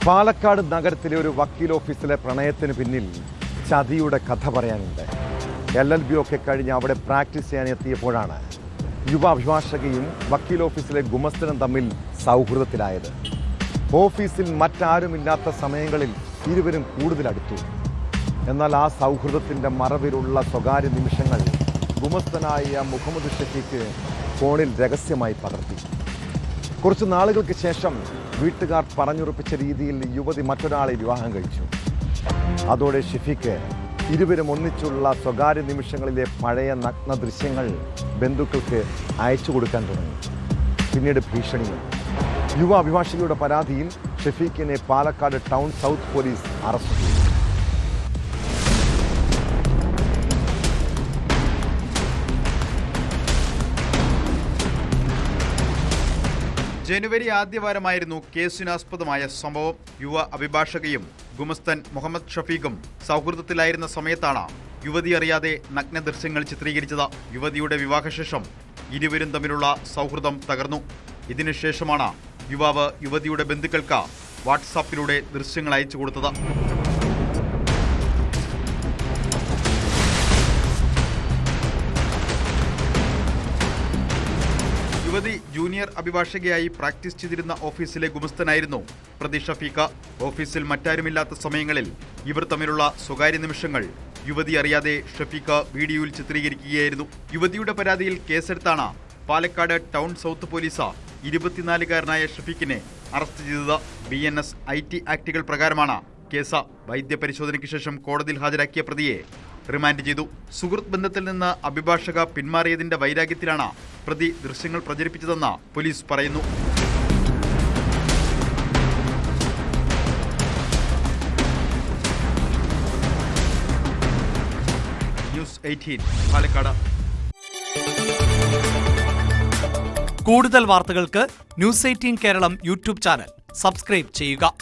പാലക്കാട് നഗരത്തിലെ ഒരു വക്കീൽ ഓഫീസിലെ പ്രണയത്തിന് പിന്നിൽ ചതിയുടെ കഥ പറയാനുണ്ട്. LLB ഒക്കെ കഴിഞ്ഞ് അവിടെ പ്രാക്ടീസ് ചെയ്യാൻ എത്തിയപ്പോഴാണ് യുവ അഭിഭാഷകയും വക്കീൽ ഓഫീസിലെ ഗുമസ്തനും തമ്മിൽ സൗഹൃദത്തിലായത്. ഓഫീസിൽ മറ്റാരുമില്ലാത്ത സമയങ്ങളിൽ ഇരുവരും കൂടുതൽ അടുത്തു. എന്നാൽ ആ സൗഹൃദത്തിൻ്റെ മറവിലുള്ള സ്വകാര്യ നിമിഷങ്ങൾ ഗുമസ്തനായ മുഹമ്മദ് ഷഫീഖ് ഫോണിൽ രഹസ്യമായി പകർത്തി. കുറച്ച് നാളുകൾക്ക് ശേഷം വീട്ടുകാർ പറഞ്ഞുറപ്പിച്ച രീതിയിൽ യുവതി മറ്റൊരാളെ വിവാഹം കഴിച്ചു. അതോടെ ഷഫീഖ് ഇരുവരും ഒന്നിച്ചുള്ള സ്വകാര്യ നിമിഷങ്ങളിലെ പഴയ നഗ്ന ദൃശ്യങ്ങൾ ബന്ധുക്കൾക്ക് അയച്ചു കൊടുക്കാൻ തുടങ്ങി. പിന്നീട് ഭീഷണിയും. യുവ അഭിഭാഷകയുടെ പരാതിയിൽ ഷഫീഖിനെ Palakkad town south police arrest ചെയ്തു. ജനുവരി ആദ്യവാരമായിരുന്നു കേസിനാസ്പദമായ സംഭവം. യുവ അഭിഭാഷകയും ഗുമസ്തൻ മുഹമ്മദ് ഷഫീഖും സൗഹൃദത്തിലായിരുന്ന സമയത്താണ് യുവതി അറിയാതെ നഗ്ന ദൃശ്യങ്ങൾ ചിത്രീകരിച്ചത്. യുവതിയുടെ വിവാഹശേഷം ഇരുവരും തമ്മിലുള്ള സൗഹൃദം തകർന്നു. ഇതിനുശേഷമാണ് യുവാവ് യുവതിയുടെ ബന്ധുക്കൾക്ക് വാട്സാപ്പിലൂടെ ദൃശ്യങ്ങൾ അയച്ചു കൊടുത്തത്. യുവതി ജൂനിയർ അഭിഭാഷകയായി പ്രാക്ടീസ് ചെയ്തിരുന്ന ഓഫീസിലെ ഗുമസ്തനായിരുന്നു പ്രതി ഷഫീഖ്. ഓഫീസിൽ മറ്റാരുമില്ലാത്ത സമയങ്ങളിൽ ഇവർ തമ്മിലുള്ള സ്വകാര്യ നിമിഷങ്ങൾ യുവതി അറിയാതെ ഷഫീഖ് വീഡിയോയിൽ ചിത്രീകരിക്കുകയായിരുന്നു. യുവതിയുടെ പരാതിയിൽ കേസെടുത്താണ് പാലക്കാട് ടൗൺ സൗത്ത് പോലീസ് 24-കാരനായ ഷഫീഖിനെ അറസ്റ്റ് ചെയ്തത്. BNS IT ആക്ടുകൾ പ്രകാരമാണ് കേസ്. വൈദ്യപരിശോധനയ്ക്ക് ശേഷം കോടതിയിൽ ഹാജരാക്കിയ പ്രതിയെ റിമാൻഡ് ചെയ്തു. സുഹൃത്ത് ബന്ധത്തിൽ നിന്ന് അഭിഭാഷക പിന്മാറിയതിന്റെ വൈരാഗ്യത്തിലാണ് പ്രതി ദൃശ്യങ്ങൾ പ്രചരിപ്പിച്ചതെന്ന് പോലീസ് പറയുന്നു. ന്യൂസ് 18 പാലക്കാട്. കൂടുതൽ വാർത്തകൾക്ക് news 18 Keralam YouTube channel subscribe ചെയ്യുക.